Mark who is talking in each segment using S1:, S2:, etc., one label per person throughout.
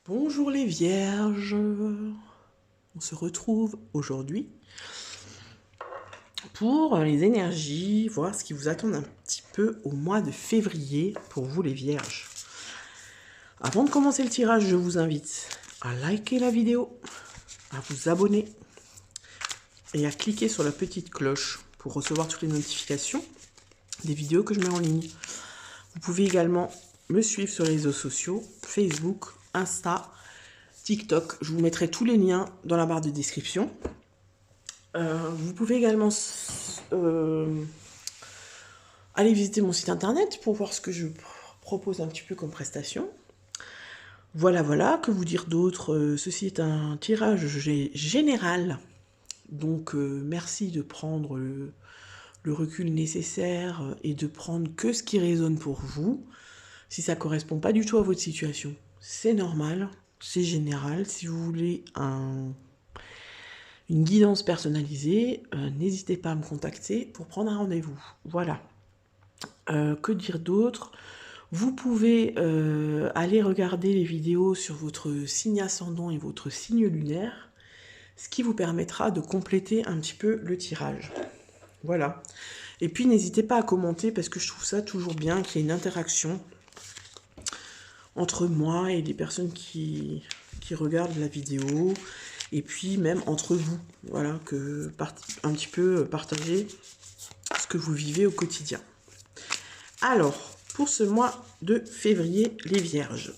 S1: Bonjour les vierges, on se retrouve aujourd'hui pour les énergies, voir ce qui vous attend un petit peu au mois de février pour vous les vierges. Avant de commencer le tirage, je vous invite à liker la vidéo, à vous abonner et à cliquer sur la petite cloche pour recevoir toutes les notifications des vidéos que je mets en ligne. Vous pouvez également me suivre sur les réseaux sociaux, Facebook, Insta, TikTok. Je vous mettrai tous les liens dans la barre de description. Vous pouvez également aller visiter mon site internet pour voir ce que je propose un petit peu comme prestation. Voilà, que vous dire d'autre? Ceci est un tirage général. Donc merci de prendre le recul nécessaire et de prendre que ce qui résonne pour vous. Si ça ne correspond pas du tout à votre situation, c'est normal, c'est général. Si vous voulez une guidance personnalisée, n'hésitez pas à me contacter pour prendre un rendez-vous. Voilà. Que dire d'autre? Vous pouvez aller regarder les vidéos sur votre signe ascendant et votre signe lunaire, ce qui vous permettra de compléter un petit peu le tirage. Voilà. Et puis n'hésitez pas à commenter parce que je trouve ça toujours bien qu'il y ait une interaction entre moi et les personnes qui regardent la vidéo. Et puis même entre vous, voilà, que un petit peu partager ce que vous vivez au quotidien. Alors, pour ce mois de février, les vierges,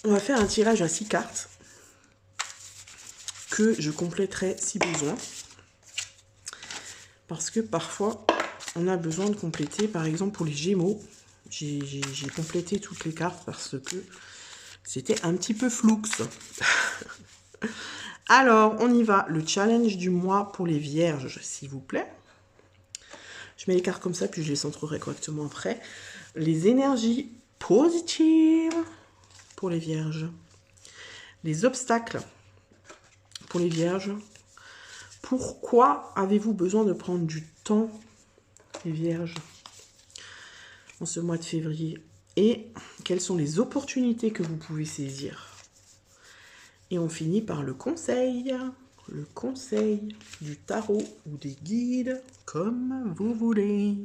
S1: on va faire un tirage à 6 cartes que je compléterai si besoin. Parce que parfois, on a besoin de compléter, par exemple pour les Gémeaux, j'ai complété toutes les cartes parce que c'était un petit peu floux. Alors, on y va. Le challenge du mois pour les vierges, s'il vous plaît. Je mets les cartes comme ça, puis je les centrerai correctement après. Les énergies positives pour les vierges. Les obstacles pour les vierges. Pourquoi avez-vous besoin de prendre du temps, les vierges, en ce mois de février? Et quelles sont les opportunités que vous pouvez saisir? Et on finit par le conseil du tarot ou des guides, comme vous voulez.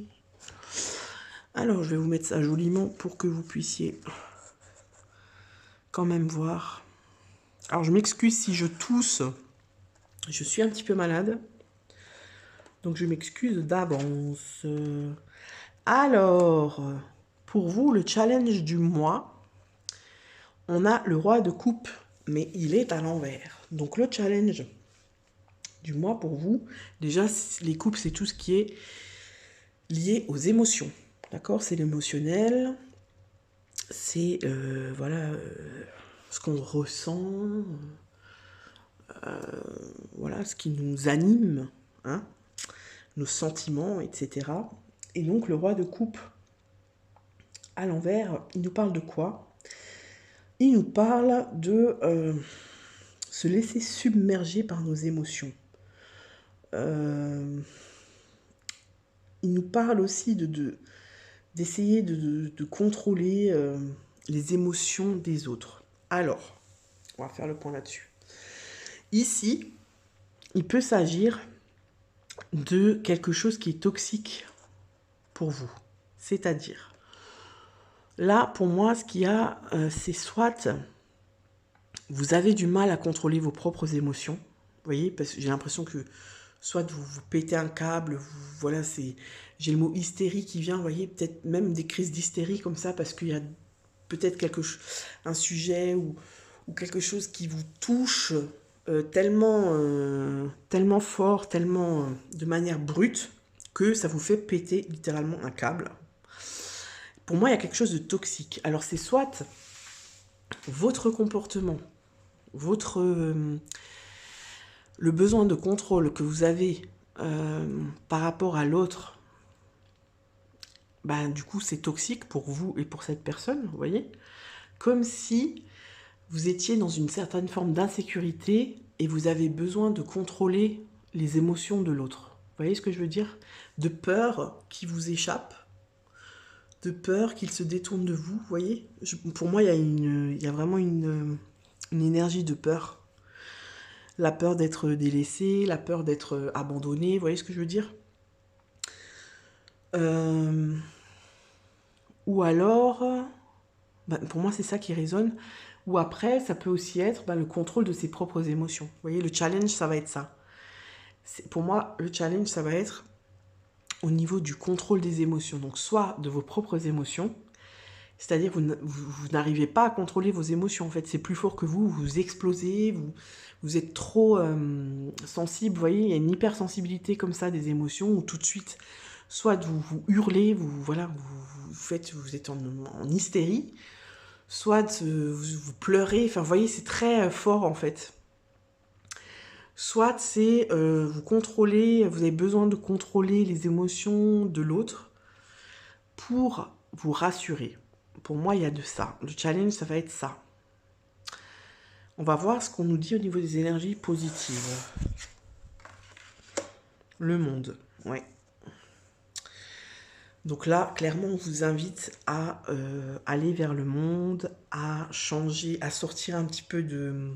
S1: Alors, je vais vous mettre ça joliment pour que vous puissiez quand même voir. Alors, je m'excuse si je tousse. Je suis un petit peu malade. Donc, je m'excuse d'avance. Alors, pour vous, le challenge du mois, on a le roi de coupe, mais il est à l'envers. Donc, le challenge du mois pour vous, déjà, les coupes, c'est tout ce qui est lié aux émotions. D'accord? C'est l'émotionnel. C'est, voilà, ce qu'on ressent. Voilà, ce qui nous anime, hein, nos sentiments, etc. Et donc, le roi de coupe, à l'envers, il nous parle de quoi? Il nous parle de se laisser submerger par nos émotions. Il nous parle aussi d'essayer de contrôler les émotions des autres. Alors, on va faire le point là-dessus. Ici, il peut s'agir de quelque chose qui est toxique pour vous. C'est-à-dire, là, pour moi, ce qu'il y a, c'est soit vous avez du mal à contrôler vos propres émotions. Vous voyez, parce que j'ai l'impression que soit vous pétez un câble, voilà, j'ai le mot hystérie qui vient, vous voyez, peut-être même des crises d'hystérie comme ça, parce qu'il y a peut-être un sujet ou quelque chose qui vous touche tellement fort, tellement de manière brute, que ça vous fait péter littéralement un câble. Pour moi, il y a quelque chose de toxique. Alors, c'est soit votre comportement, le besoin de contrôle que vous avez par rapport à l'autre, du coup, c'est toxique pour vous et pour cette personne, vous voyez? Comme si vous étiez dans une certaine forme d'insécurité et vous avez besoin de contrôler les émotions de l'autre. Vous voyez ce que je veux dire? De peur qui vous échappe, de peur qu'ils se détournent de vous, vous voyez. Pour moi, il y a vraiment une énergie de peur. La peur d'être délaissé, la peur d'être abandonné, vous voyez ce que je veux dire? Euh, Ou alors, bah, pour moi, c'est ça qui résonne. Ou après, ça peut aussi être bah, le contrôle de ses propres émotions. Vous voyez, le challenge, ça va être ça. Pour moi, le challenge, ça va être au niveau du contrôle des émotions. Donc, soit de vos propres émotions, c'est-à-dire vous n'arrivez pas à contrôler vos émotions. En fait, c'est plus fort que vous explosez, vous êtes trop sensible. Vous voyez, il y a une hypersensibilité comme ça des émotions où tout de suite, soit vous hurlez, voilà, vous êtes en hystérie, soit vous pleurez. Enfin, vous voyez, c'est très fort en fait. Soit c'est vous contrôlez, vous avez besoin de contrôler les émotions de l'autre pour vous rassurer. Pour moi, il y a de ça. Le challenge, ça va être ça. On va voir ce qu'on nous dit au niveau des énergies positives. Le monde, ouais. Donc là, clairement, on vous invite à aller vers le monde, à changer, à sortir un petit peu de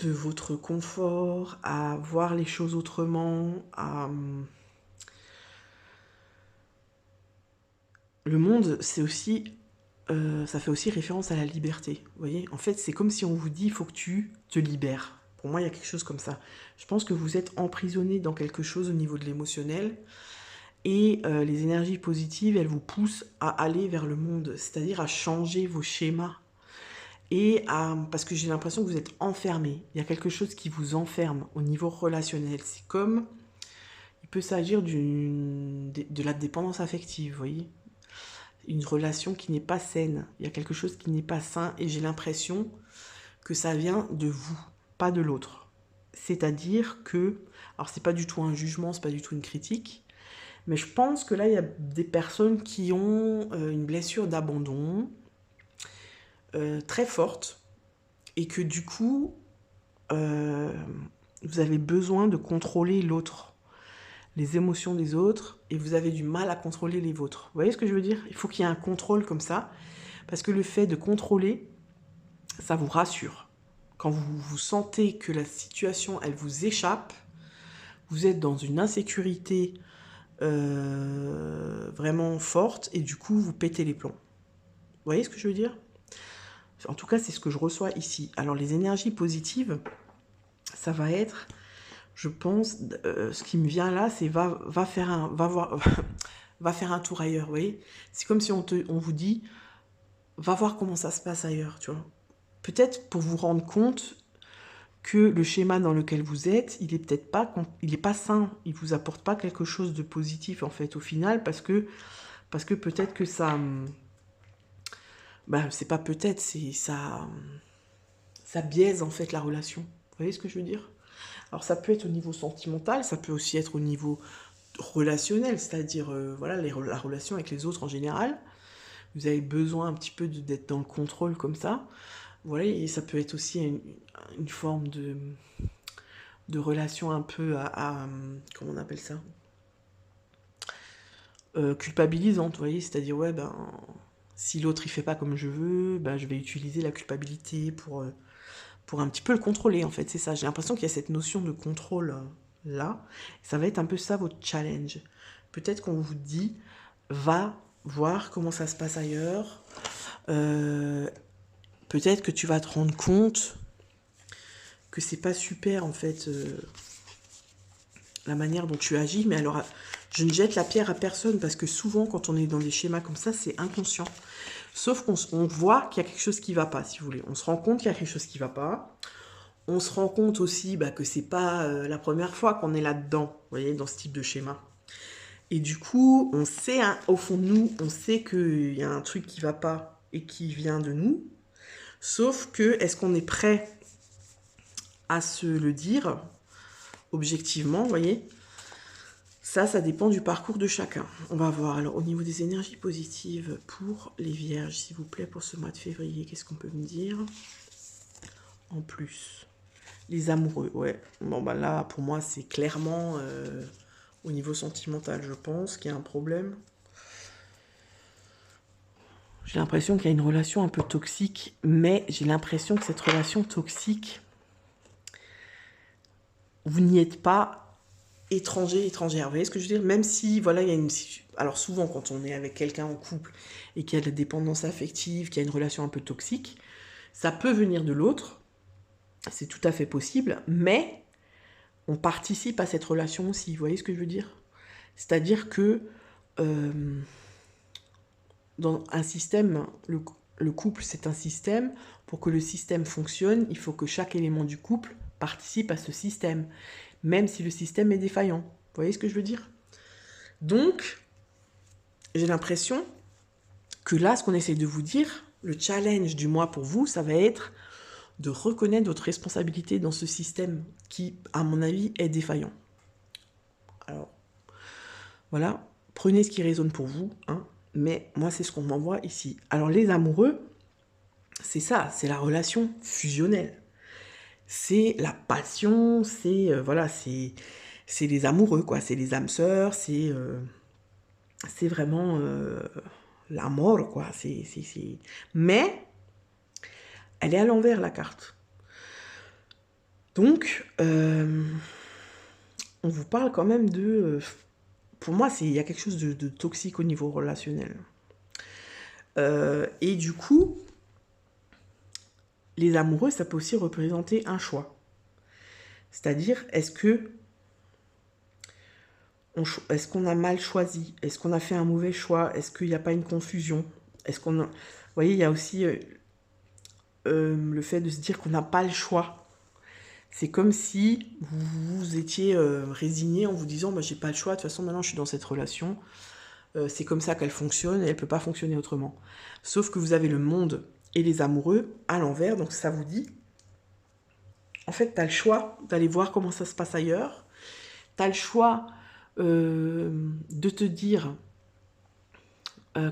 S1: votre confort, à voir les choses autrement, Le monde, c'est aussi... ça fait aussi référence à la liberté. Vous voyez, en fait, c'est comme si on vous dit, il faut que tu te libères. Pour moi, il y a quelque chose comme ça. Je pense que vous êtes emprisonné dans quelque chose au niveau de l'émotionnel. Et les énergies positives, elles vous poussent à aller vers le monde, c'est-à-dire à changer vos schémas. Parce que j'ai l'impression que vous êtes enfermé. Il y a quelque chose qui vous enferme au niveau relationnel. C'est comme... Il peut s'agir de la dépendance affective, vous voyez. Une relation qui n'est pas saine. Il y a quelque chose qui n'est pas sain et j'ai l'impression que ça vient de vous, pas de l'autre. C'est-à-dire que... Alors, c'est pas du tout un jugement, c'est pas du tout une critique. Mais je pense que là, il y a des personnes qui ont une blessure d'abandon très forte et que du coup, vous avez besoin de contrôler l'autre, les émotions des autres, et vous avez du mal à contrôler les vôtres. Vous voyez ce que je veux dire? Il faut qu'il y ait un contrôle comme ça, parce que le fait de contrôler, ça vous rassure. Quand vous sentez que la situation, elle vous échappe, vous êtes dans une insécurité vraiment forte et du coup vous pétez les plombs. Vous voyez ce que je veux dire? En tout cas, c'est ce que je reçois ici. Alors les énergies positives, ça va être, je pense, ce qui me vient là, c'est va faire un tour ailleurs. Vous voyez, c'est comme si on vous dit, va voir comment ça se passe ailleurs, tu vois. Peut-être pour vous rendre compte que le schéma dans lequel vous êtes, il est pas sain, il vous apporte pas quelque chose de positif en fait au final, parce que peut-être que ça, c'est pas peut-être, c'est ça biaise en fait la relation. Vous voyez ce que je veux dire? Alors ça peut être au niveau sentimental, ça peut aussi être au niveau relationnel, c'est-à-dire voilà la relation avec les autres en général. Vous avez besoin un petit peu d'être dans le contrôle comme ça. Voilà, et ça peut être aussi une forme de relation un peu comment on appelle ça, culpabilisante, vous voyez, c'est-à-dire ouais ben si l'autre il fait pas comme je veux, ben je vais utiliser la culpabilité pour un petit peu le contrôler en fait, c'est ça. J'ai l'impression qu'il y a cette notion de contrôle là. Ça va être un peu ça votre challenge. Peut-être qu'on vous dit va voir comment ça se passe ailleurs. Peut-être que tu vas te rendre compte que c'est pas super en fait la manière dont tu agis, mais alors je ne jette la pierre à personne parce que souvent quand on est dans des schémas comme ça, c'est inconscient. Sauf qu'on voit qu'il y a quelque chose qui va pas, si vous voulez. On se rend compte qu'il y a quelque chose qui va pas. On se rend compte aussi que c'est pas la première fois qu'on est là-dedans, vous voyez, dans ce type de schéma. Et du coup, on sait, hein, au fond de nous, on sait qu'il y a un truc qui va pas et qui vient de nous. Sauf que, est-ce qu'on est prêt à se le dire objectivement, vous voyez? Ça dépend du parcours de chacun. On va voir. Alors, au niveau des énergies positives pour les vierges, s'il vous plaît, pour ce mois de février, qu'est-ce qu'on peut me dire? En plus, les amoureux, ouais. Bon, là, pour moi, c'est clairement au niveau sentimental, je pense qu'il y a un problème. J'ai l'impression qu'il y a une relation un peu toxique, mais j'ai l'impression que cette relation toxique, vous n'y êtes pas étranger, étrangère. Vous voyez ce que je veux dire? Même si, voilà, il y a une... Alors souvent, quand on est avec quelqu'un en couple et qu'il y a de la dépendance affective, qu'il y a une relation un peu toxique, ça peut venir de l'autre, c'est tout à fait possible, mais on participe à cette relation aussi. Vous voyez ce que je veux dire? C'est-à-dire que dans un système, le couple, c'est un système. Pour que le système fonctionne, il faut que chaque élément du couple participe à ce système, même si le système est défaillant. Vous voyez ce que je veux dire? Donc, j'ai l'impression que là, ce qu'on essaie de vous dire, le challenge du mois pour vous, ça va être de reconnaître votre responsabilité dans ce système qui, à mon avis, est défaillant. Alors, voilà, prenez ce qui résonne pour vous, hein, mais moi, c'est ce qu'on m'envoie ici. Alors, les amoureux, c'est ça, c'est la relation fusionnelle. C'est la passion, c'est voilà, c'est les amoureux, quoi. C'est les âmes sœurs, c'est vraiment l'amour, quoi. Mais elle est à l'envers, la carte. Donc, on vous parle quand même de... pour moi, il y a quelque chose de toxique au niveau relationnel. Et du coup, les amoureux, ça peut aussi représenter un choix. C'est-à-dire, est-ce qu'on a mal choisi? Est-ce qu'on a fait un mauvais choix? Est-ce qu'il n'y a pas une confusion? Est-ce qu'on a... Vous voyez, il y a aussi le fait de se dire qu'on n'a pas le choix. C'est comme si vous étiez résigné en vous disant bah, « j'ai pas le choix, de toute façon maintenant je suis dans cette relation, c'est comme ça qu'elle fonctionne et elle peut pas fonctionner autrement. » Sauf que vous avez le monde et les amoureux à l'envers, donc ça vous dit en fait tu as le choix d'aller voir comment ça se passe ailleurs, tu as le choix de te dire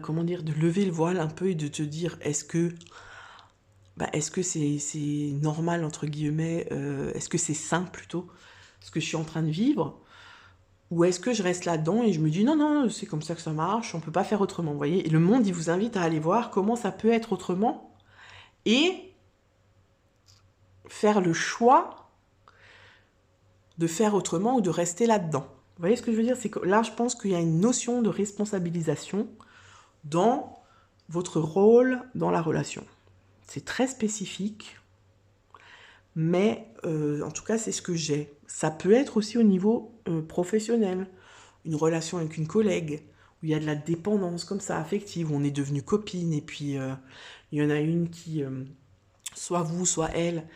S1: comment dire, de lever le voile un peu et de te dire est-ce que c'est normal, entre guillemets, est-ce que c'est sain plutôt, ce que je suis en train de vivre, ou est-ce que je reste là-dedans et je me dis non, c'est comme ça que ça marche, on peut pas faire autrement, vous voyez. Et le monde, il vous invite à aller voir comment ça peut être autrement et faire le choix de faire autrement ou de rester là-dedans. Vous voyez ce que je veux dire? C'est que là, je pense qu'il y a une notion de responsabilisation dans votre rôle dans la relation. C'est très spécifique, mais en tout cas, c'est ce que j'ai. Ça peut être aussi au niveau professionnel. Une relation avec une collègue, où il y a de la dépendance comme ça, affective, où on est devenu copine, et puis il y en a une qui, soit vous, soit elle,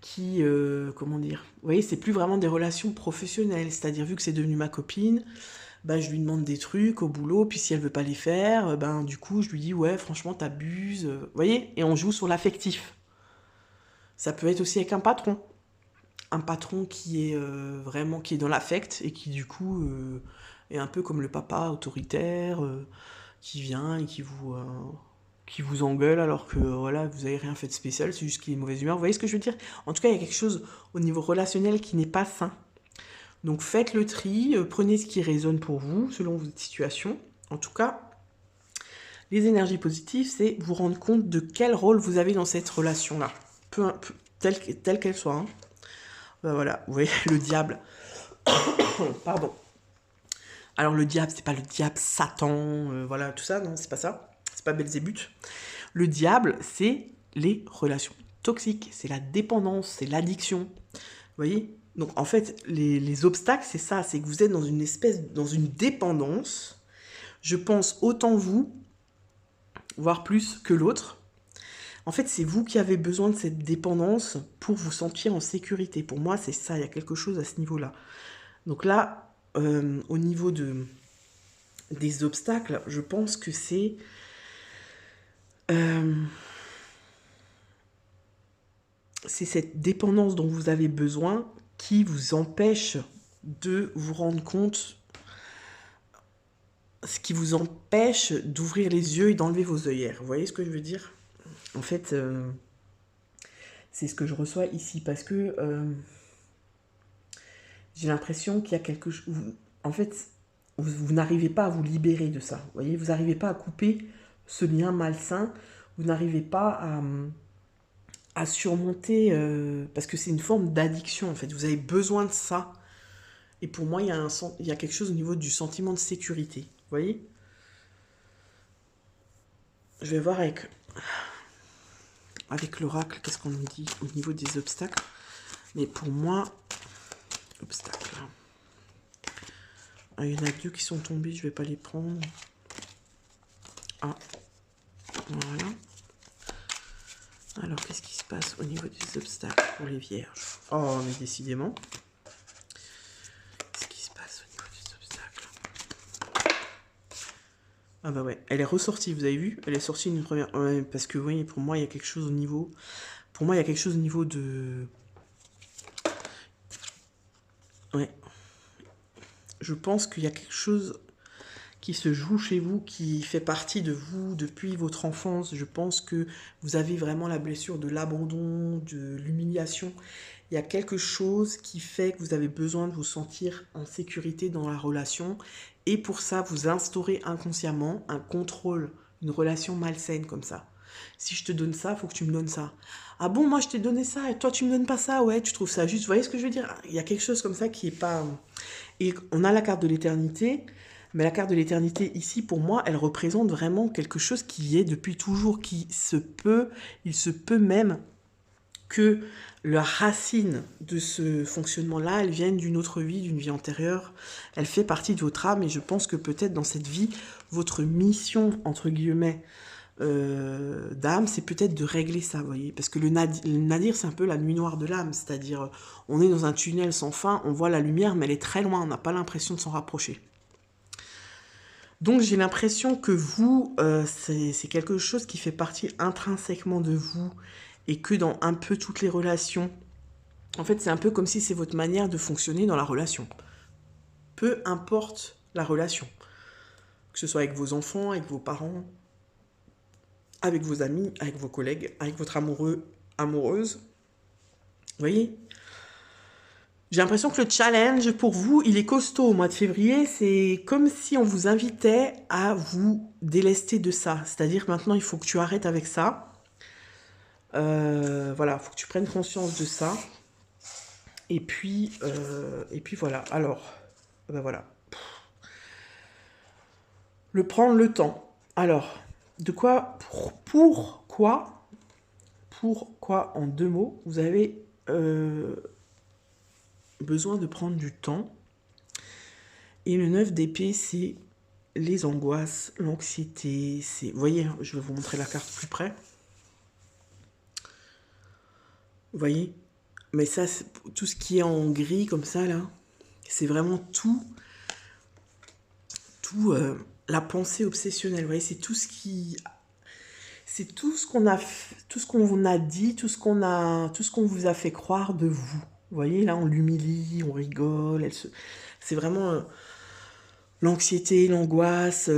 S1: qui, comment dire, vous voyez, c'est plus vraiment des relations professionnelles, c'est-à-dire vu que c'est devenu ma copine, ben, je lui demande des trucs au boulot, puis si elle veut pas les faire, ben du coup je lui dis ouais franchement t'abuses, vous voyez, et on joue sur l'affectif. Ça peut être aussi avec un patron qui est vraiment qui est dans l'affect et qui du coup est un peu comme le papa autoritaire qui vient et qui vous engueule alors que voilà vous avez rien fait de spécial, c'est juste qu'il est de mauvaise humeur. Vous voyez ce que je veux dire? En tout cas, il y a quelque chose au niveau relationnel qui n'est pas sain. Donc faites le tri, prenez ce qui résonne pour vous selon votre situation. En tout cas, les énergies positives, c'est vous rendre compte de quel rôle vous avez dans cette relation-là, telle qu'elle soit. Hein. Ben voilà, vous voyez, le diable. Pardon. Alors le diable, c'est pas le diable Satan, voilà, tout ça, non, c'est pas ça. C'est pas Belzébuth. Le diable, c'est les relations toxiques, c'est la dépendance, c'est l'addiction. Vous voyez? Donc en fait, les obstacles, c'est ça, c'est que vous êtes dans une dépendance. Je pense autant vous, voire plus que l'autre. En fait, c'est vous qui avez besoin de cette dépendance pour vous sentir en sécurité. Pour moi, c'est ça, il y a quelque chose à ce niveau-là. Donc là, au niveau des obstacles, je pense que c'est cette dépendance dont vous avez besoin qui vous empêche de vous rendre compte, ce qui vous empêche d'ouvrir les yeux et d'enlever vos œillères. Vous voyez ce que je veux dire? En fait, c'est ce que je reçois ici parce que j'ai l'impression qu'il y a quelque chose... En fait, vous n'arrivez pas à vous libérer de ça. Vous voyez, vous n'arrivez pas à couper ce lien malsain, vous n'arrivez pas à surmonter, parce que c'est une forme d'addiction, en fait. Vous avez besoin de ça. Et pour moi, il y a quelque chose au niveau du sentiment de sécurité. Vous voyez? Je vais voir avec l'oracle, qu'est-ce qu'on nous dit au niveau des obstacles. Mais pour moi, obstacles. Ah, il y en a 2 qui sont tombés, je vais pas les prendre. Ah, voilà. Alors, qu'est-ce qui se passe au niveau des obstacles pour les vierges? Oh, mais décidément. Qu'est-ce qui se passe au niveau des obstacles? Ah bah ouais, elle est ressortie, vous avez vu? Elle est sortie une première... Ouais, parce que oui, pour moi, il y a quelque chose au niveau... Pour moi, il y a quelque chose au niveau de... Ouais. Je pense qu'il y a quelque chose qui se joue chez vous, qui fait partie de vous depuis votre enfance. Je pense que vous avez vraiment la blessure de l'abandon, de l'humiliation. Il y a quelque chose qui fait que vous avez besoin de vous sentir en sécurité dans la relation. Et pour ça, vous instaurez inconsciemment un contrôle, une relation malsaine comme ça. Si je te donne ça, il faut que tu me donnes ça. Ah bon, moi je t'ai donné ça et toi tu me donnes pas ça, ouais, tu trouves ça juste. Vous voyez ce que je veux dire? Il y a quelque chose comme ça qui est pas... Et on a la carte de l'éternité, mais la carte de l'éternité ici, pour moi, elle représente vraiment quelque chose qui est depuis toujours, il se peut même que la racine de ce fonctionnement-là, elle vienne d'une autre vie, d'une vie antérieure. Elle fait partie de votre âme et je pense que peut-être dans cette vie, votre mission, entre guillemets, d'âme, c'est peut-être de régler ça, vous voyez. Parce que le nadir, c'est un peu la nuit noire de l'âme, c'est-à-dire on est dans un tunnel sans fin, on voit la lumière, mais elle est très loin, on n'a pas l'impression de s'en rapprocher. Donc j'ai l'impression que vous, c'est quelque chose qui fait partie intrinsèquement de vous et que dans un peu toutes les relations, en fait c'est un peu comme si c'est votre manière de fonctionner dans la relation. Peu importe la relation, que ce soit avec vos enfants, avec vos parents, avec vos amis, avec vos collègues, avec votre amoureux, amoureuse. Vous voyez? J'ai l'impression que le challenge pour vous, il est costaud au mois de février. C'est comme si on vous invitait à vous délester de ça. C'est-à-dire maintenant, il faut que tu arrêtes avec ça. Voilà, il faut que tu prennes conscience de ça. Et puis voilà. Alors, ben voilà. Le prendre le temps. Alors, de quoi, pourquoi, en 2 mots, vous avez besoin de prendre du temps. Et le 9 d'épée, c'est les angoisses, l'anxiété. Vous voyez, je vais vous montrer la carte plus près. Vous voyez? Mais ça, tout ce qui est en gris comme ça, là, c'est vraiment tout la pensée obsessionnelle. Vous voyez, c'est tout ce qui... C'est tout ce qu'on a dit, tout ce qu'on vous a fait croire de vous. Vous voyez, là, on l'humilie, on rigole. C'est vraiment l'anxiété, l'angoisse.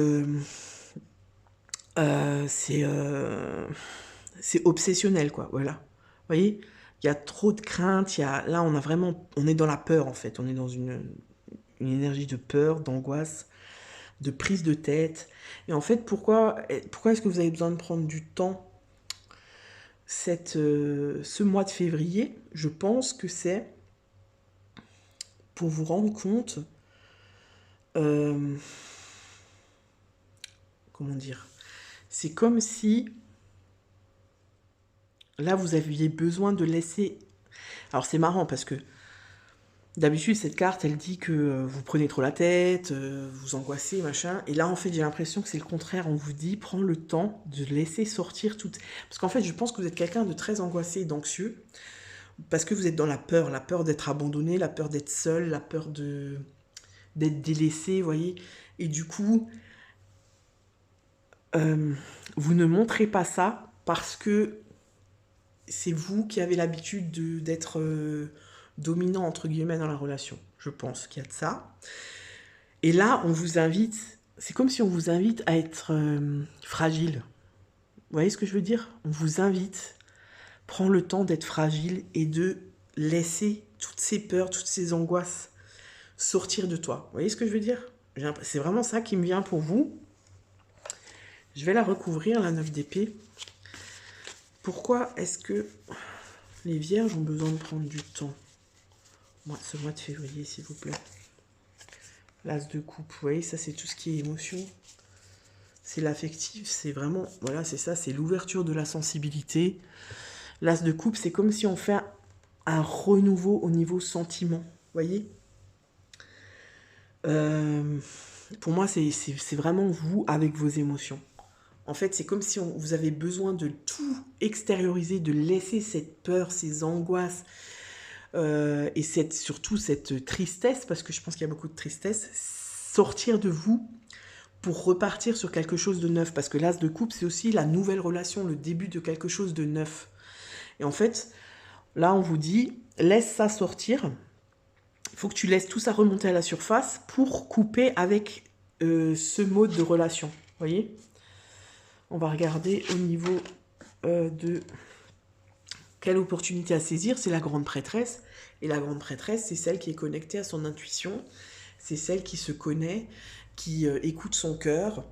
S1: C'est obsessionnel, quoi. Voilà. Vous voyez, il y a trop de crainte. Là, on est dans la peur, en fait. On est dans une énergie de peur, d'angoisse, de prise de tête. Et en fait, pourquoi est-ce que vous avez besoin de prendre du temps ce mois de février? Je pense que c'est pour vous rendre compte, comment dire, c'est comme si là vous aviez besoin de laisser... Alors c'est marrant parce que d'habitude cette carte elle dit que vous prenez trop la tête, vous angoissez, machin, et là en fait j'ai l'impression que c'est le contraire, on vous dit prends le temps de laisser sortir tout... Parce qu'en fait je pense que vous êtes quelqu'un de très angoissé et d'anxieux, parce que vous êtes dans la peur d'être abandonné, la peur d'être seul, la peur d'être délaissé, vous voyez. Et du coup, vous ne montrez pas ça parce que c'est vous qui avez l'habitude d'être dominant, entre guillemets, dans la relation. Je pense qu'il y a de ça. Et là, on vous invite, c'est comme si on vous invite à être fragile. Vous voyez ce que je veux dire? On vous invite, prends le temps d'être fragile et de laisser toutes ces peurs, toutes ces angoisses sortir de toi. Vous voyez ce que je veux dire? C'est vraiment ça qui me vient pour vous. Je vais la recouvrir, la 9 d'épée. Pourquoi est-ce que les vierges ont besoin de prendre du temps? Ce mois de février, s'il vous plaît. L'as de coupe, vous voyez, ça c'est tout ce qui est émotion. C'est l'affectif, c'est vraiment, voilà, c'est ça, c'est l'ouverture de la sensibilité. L'as de coupe, c'est comme si on fait un renouveau au niveau sentiment, vous voyez. Pour moi, c'est vraiment vous avec vos émotions. En fait, c'est comme si vous avez besoin de tout extérioriser, de laisser cette peur, ces angoisses, et surtout cette tristesse, parce que je pense qu'il y a beaucoup de tristesse, sortir de vous pour repartir sur quelque chose de neuf. Parce que l'as de coupe, c'est aussi la nouvelle relation, le début de quelque chose de neuf. Et en fait, là, on vous dit, laisse ça sortir. Il faut que tu laisses tout ça remonter à la surface pour couper avec ce mode de relation. Vous voyez? On va regarder au niveau de quelle opportunité à saisir. C'est la grande prêtresse. Et la grande prêtresse, c'est celle qui est connectée à son intuition. C'est celle qui se connaît, qui écoute son cœur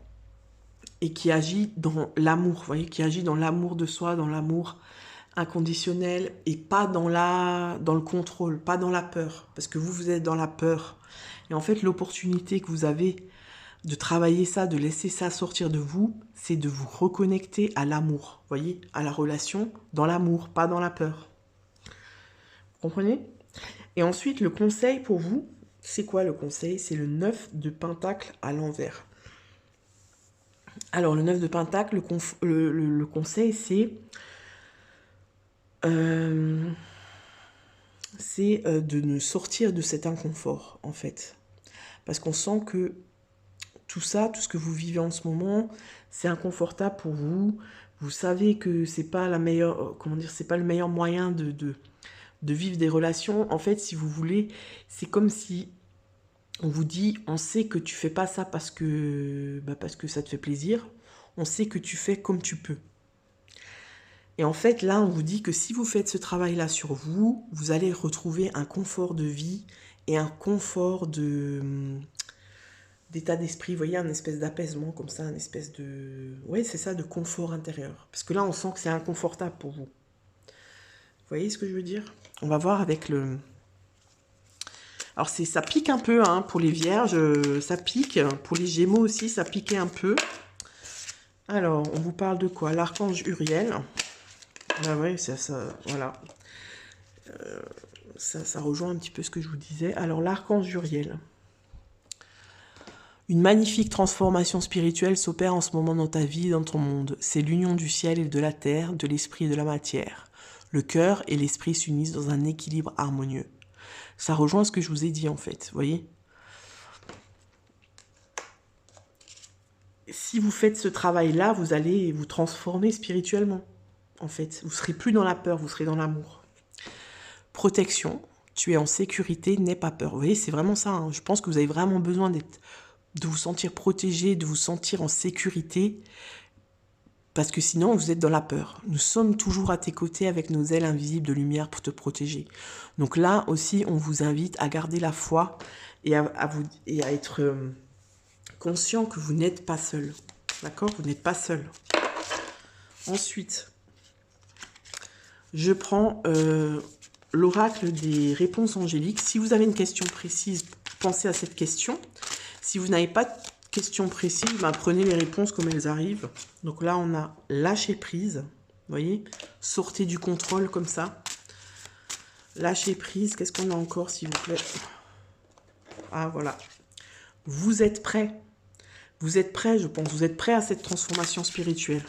S1: et qui agit dans l'amour. Vous voyez, qui agit dans l'amour de soi, dans l'amour inconditionnel et pas dans le contrôle, pas dans la peur. Parce que vous êtes dans la peur. Et en fait, l'opportunité que vous avez de travailler ça, de laisser ça sortir de vous, c'est de vous reconnecter à l'amour, vous voyez, à la relation, dans l'amour, pas dans la peur. Vous comprenez? Et ensuite, le conseil pour vous, c'est quoi le conseil? C'est le 9 de pentacle à l'envers. Alors, le 9 de pentacle, le conseil, c'est de ne sortir de cet inconfort, en fait. Parce qu'on sent que tout ça, tout ce que vous vivez en ce moment, c'est inconfortable pour vous. Vous savez que c'est pas la meilleure, c'est pas le meilleur moyen de vivre des relations. En fait, si vous voulez, c'est comme si on vous dit, on sait que tu fais pas ça parce que ça te fait plaisir. On sait que tu fais comme tu peux. Et en fait, là, on vous dit que si vous faites ce travail-là sur vous, vous allez retrouver un confort de vie et un confort d'état d'esprit, vous voyez, un espèce d'apaisement comme ça, un espèce de... Ouais, c'est ça, de confort intérieur. Parce que là, on sent que c'est inconfortable pour vous. Vous voyez ce que je veux dire? On va voir avec le... Alors, ça pique un peu, hein, pour les vierges, ça pique. Pour les gémeaux aussi, ça piquait un peu. Alors, on vous parle de quoi? L'archange Uriel. Ah ouais, ça voilà. Ça rejoint un petit peu ce que je vous disais. Alors, l'archange Uriel. Une magnifique transformation spirituelle s'opère en ce moment dans ta vie et dans ton monde. C'est l'union du ciel et de la terre, de l'esprit et de la matière. Le cœur et l'esprit s'unissent dans un équilibre harmonieux. Ça rejoint ce que je vous ai dit en fait, vous voyez? Si vous faites ce travail-là, vous allez vous transformer spirituellement, en fait. Vous ne serez plus dans la peur, vous serez dans l'amour. Protection, tu es en sécurité, n'aie pas peur. Vous voyez, c'est vraiment ça, hein. Je pense que vous avez vraiment besoin de vous sentir protégé, de vous sentir en sécurité, parce que sinon vous êtes dans la peur. Nous sommes toujours à tes côtés avec nos ailes invisibles de lumière pour te protéger. Donc là aussi, on vous invite à garder la foi et à être conscient que vous n'êtes pas seul. D'accord? Vous n'êtes pas seul. Ensuite, je prends l'oracle des réponses angéliques. Si vous avez une question précise, pensez à cette question. Si vous n'avez pas de question précise, prenez les réponses comme elles arrivent. Donc là, on a lâcher prise. Vous voyez? Sortez du contrôle comme ça. Lâcher prise. Qu'est-ce qu'on a encore, s'il vous plaît? Ah, voilà. Vous êtes prêts. Vous êtes prêts, je pense. Vous êtes prêts à cette transformation spirituelle.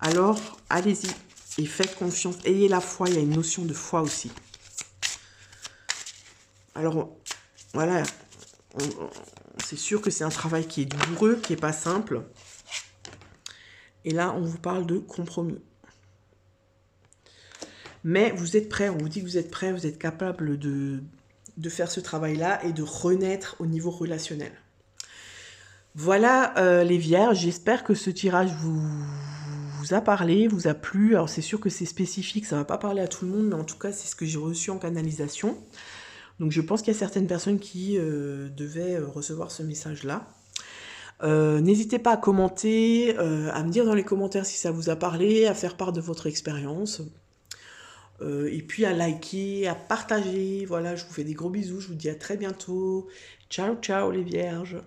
S1: Alors, allez-y et faites confiance. Ayez la foi. Il y a une notion de foi aussi. Alors, voilà. C'est sûr que c'est un travail qui est douloureux, qui n'est pas simple. Et là, on vous parle de compromis. Mais vous êtes prêts, on vous dit que vous êtes prêts, vous êtes capable de faire ce travail-là et de renaître au niveau relationnel. Voilà les vierges, j'espère que ce tirage vous a parlé, vous a plu. Alors c'est sûr que c'est spécifique, ça ne va pas parler à tout le monde, mais en tout cas c'est ce que j'ai reçu en canalisation. Donc je pense qu'il y a certaines personnes qui devaient recevoir ce message-là. N'hésitez pas à commenter, à me dire dans les commentaires si ça vous a parlé, à faire part de votre expérience. Et puis à liker, à partager. Voilà, je vous fais des gros bisous. Je vous dis à très bientôt. Ciao, ciao les vierges.